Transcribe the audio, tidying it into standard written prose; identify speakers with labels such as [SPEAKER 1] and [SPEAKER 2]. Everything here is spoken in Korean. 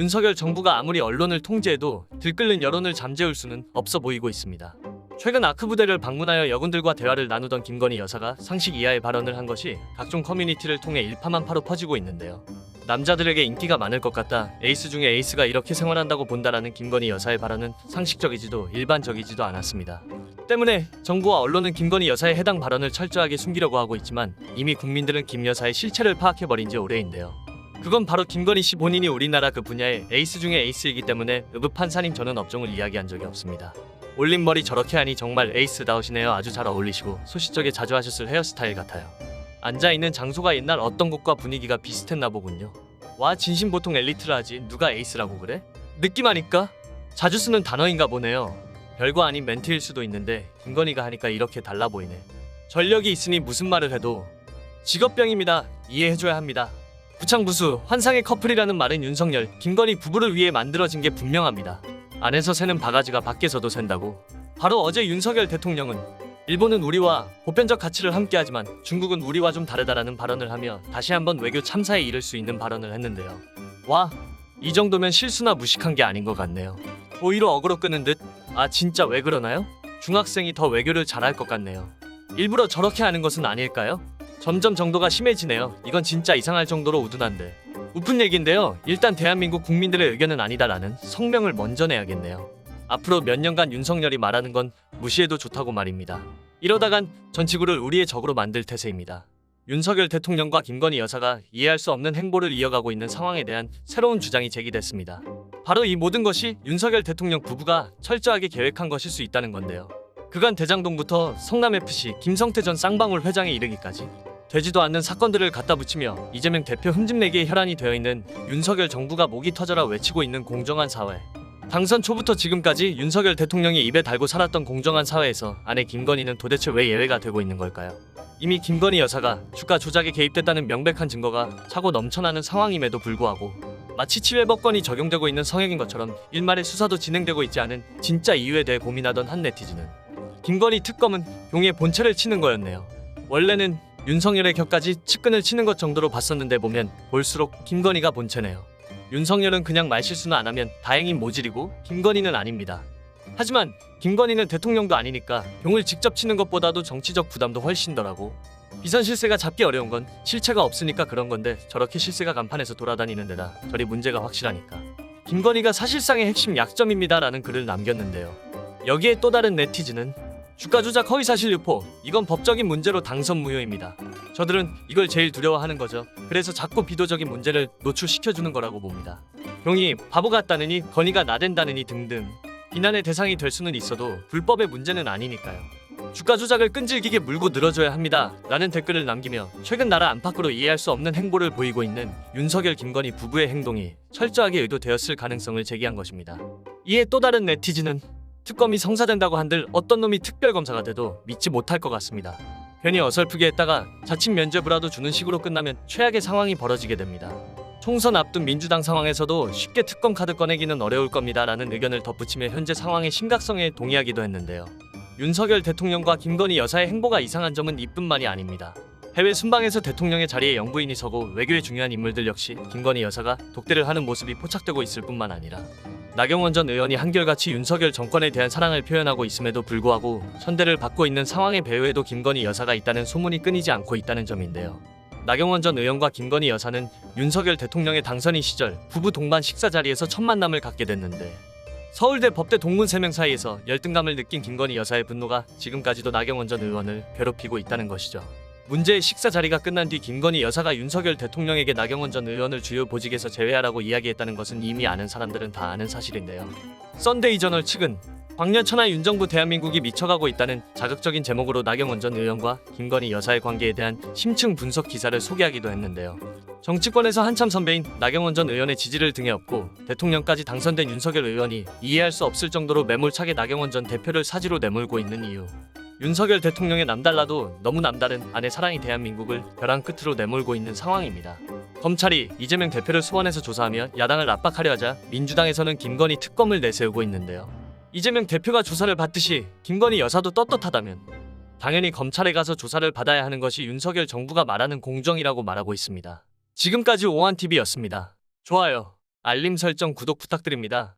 [SPEAKER 1] 윤석열 정부가 아무리 언론을 통제해도 들끓는 여론을 잠재울 수는 없어 보이고 있습니다. 최근 아크부대를 방문하여 여군들과 대화를 나누던 김건희 여사가 상식 이하의 발언을 한 것이 각종 커뮤니티를 통해 일파만파로 퍼지고 있는데요. 남자들에게 인기가 많을 것 같다, 에이스 중에 에이스가 이렇게 생활한다고 본다라는 김건희 여사의 발언은 상식적이지도 일반적이지도 않았습니다. 때문에 정부와 언론은 김건희 여사의 해당 발언을 철저하게 숨기려고 하고 있지만 이미 국민들은 김 여사의 실체를 파악해버린 지 오래인데요. 그건 바로 김건희 씨 본인이 우리나라 그 분야의 에이스 중에 에이스이기 때문에 의붓판사님, 저는 업종을 이야기한 적이 없습니다. 올린 머리 저렇게 하니 정말 에이스다우시네요. 아주 잘 어울리시고 소시적에 자주 하셨을 헤어스타일 같아요. 앉아있는 장소가 옛날 어떤 곳과 분위기가 비슷했나 보군요. 와, 진심 보통 엘리트라 하지 누가 에이스라고 그래? 느낌 아니까? 자주 쓰는 단어인가 보네요. 별거 아닌 멘트일 수도 있는데 김건희가 하니까 이렇게 달라 보이네. 전력이 있으니 무슨 말을 해도 직업병입니다. 이해해줘야 합니다. 부창부수 환상의 커플이라는 말은 윤석열, 김건희 부부를 위해 만들어진 게 분명합니다. 안에서 새는 바가지가 밖에서도 샌다고. 바로 어제 윤석열 대통령은 일본은 우리와 보편적 가치를 함께하지만 중국은 우리와 좀 다르다라는 발언을 하며 다시 한번 외교 참사에 이를 수 있는 발언을 했는데요. 와, 이 정도면 실수나 무식한 게 아닌 것 같네요. 오히려 어그로 끄는 듯. 아, 진짜 왜 그러나요? 중학생이 더 외교를 잘할 것 같네요. 일부러 저렇게 하는 것은 아닐까요? 점점 정도가 심해지네요. 이건 진짜 이상할 정도로 우둔한데. 우픈 얘긴데요. 일단 대한민국 국민들의 의견은 아니다라는 성명을 먼저 내야겠네요. 앞으로 몇 년간 윤석열이 말하는 건 무시해도 좋다고 말입니다. 이러다간 전 지구를 우리의 적으로 만들 태세입니다. 윤석열 대통령과 김건희 여사가 이해할 수 없는 행보를 이어가고 있는 상황에 대한 새로운 주장이 제기됐습니다. 바로 이 모든 것이 윤석열 대통령 부부가 철저하게 계획한 것일 수 있다는 건데요. 그간 대장동부터 성남FC 김성태 전 쌍방울 회장에 이르기까지 되지도 않는 사건들을 갖다 붙이며 이재명 대표 흠집내기에 혈안이 되어 있는 윤석열 정부가 목이 터져라 외치고 있는 공정한 사회. 당선 초부터 지금까지 윤석열 대통령이 입에 달고 살았던 공정한 사회에서 아내 김건희는 도대체 왜 예외가 되고 있는 걸까요? 이미 김건희 여사가 주가 조작에 개입됐다는 명백한 증거가 차고 넘쳐나는 상황임에도 불구하고 마치 치외법권이 적용되고 있는 성역인 것처럼 일말의 수사도 진행되고 있지 않은 진짜 이유에 대해 고민하던 한 네티즌은 김건희 특검은 용의 본체를 치는 거였네요. 원래는 윤석열의 격까지 측근을 치는 것 정도로 봤었는데 보면 볼수록 김건희가 본체네요. 윤석열은 그냥 말실수는 안 하면 다행인 모질이고 김건희는 아닙니다. 하지만 김건희는 대통령도 아니니까 용을 직접 치는 것보다도 정치적 부담도 훨씬 덜하고 비선 실세가 잡기 어려운 건 실체가 없으니까 그런 건데 저렇게 실세가 간판에서 돌아다니는 데다 저리 문제가 확실하니까 김건희가 사실상의 핵심 약점입니다 라는 글을 남겼는데요. 여기에 또 다른 네티즌은 주가 조작 허위사실 유포, 이건 법적인 문제로 당선 무효입니다. 저들은 이걸 제일 두려워하는 거죠. 그래서 자꾸 비도적인 문제를 노출시켜주는 거라고 봅니다. 용이 바보 같다느니 건희가 나댄다느니 등등 비난의 대상이 될 수는 있어도 불법의 문제는 아니니까요. 주가 조작을 끈질기게 물고 늘어줘야 합니다 라는 댓글을 남기며 최근 나라 안팎으로 이해할 수 없는 행보를 보이고 있는 윤석열 김건희 부부의 행동이 철저하게 의도되었을 가능성을 제기한 것입니다. 이에 또 다른 네티즌은 특검이 성사된다고 한들 어떤 놈이 특별검사가 돼도 믿지 못할 것 같습니다. 괜히 어설프게 했다가 자칫 면죄부라도 주는 식으로 끝나면 최악의 상황이 벌어지게 됩니다. 총선 앞둔 민주당 상황에서도 쉽게 특검 카드 꺼내기는 어려울 겁니다 라는 의견을 덧붙이며 현재 상황의 심각성에 동의하기도 했는데요. 윤석열 대통령과 김건희 여사의 행보가 이상한 점은 이뿐만이 아닙니다. 해외 순방에서 대통령의 자리에 영부인이 서고 외교의 중요한 인물들 역시 김건희 여사가 독대를 하는 모습이 포착되고 있을 뿐만 아니라 나경원 전 의원이 한결같이 윤석열 정권에 대한 사랑을 표현하고 있음에도 불구하고 천대를 받고 있는 상황의 배후에도 김건희 여사가 있다는 소문이 끊이지 않고 있다는 점인데요. 나경원 전 의원과 김건희 여사는 윤석열 대통령의 당선인 시절 부부 동반 식사 자리에서 첫 만남을 갖게 됐는데 서울대 법대 동문 3명 사이에서 열등감을 느낀 김건희 여사의 분노가 지금까지도 나경원 전 의원을 괴롭히고 있다는 것이죠. 문제의 식사 자리가 끝난 뒤 김건희 여사가 윤석열 대통령에게 나경원 전 의원을 주요 보직에서 제외하라고 이야기했다는 것은 이미 아는 사람들은 다 아는 사실인데요. 썬데이저널 측은 광년천하 윤정부 대한민국이 미쳐가고 있다는 자극적인 제목으로 나경원 전 의원과 김건희 여사의 관계에 대한 심층 분석 기사를 소개하기도 했는데요. 정치권에서 한참 선배인 나경원 전 의원의 지지를 등에 업고 대통령까지 당선된 윤석열 의원이 이해할 수 없을 정도로 매몰차게 나경원 전 대표를 사지로 내몰고 있는 이유. 윤석열 대통령의 남달라도 너무 남다른 아내 사랑이 대한민국을 벼랑 끝으로 내몰고 있는 상황입니다. 검찰이 이재명 대표를 소환해서 조사하며 야당을 압박하려 하자 민주당에서는 김건희 특검을 내세우고 있는데요. 이재명 대표가 조사를 받듯이 김건희 여사도 떳떳하다면 당연히 검찰에 가서 조사를 받아야 하는 것이 윤석열 정부가 말하는 공정이라고 말하고 있습니다. 지금까지 오한TV였습니다. 좋아요. 알림 설정 구독 부탁드립니다.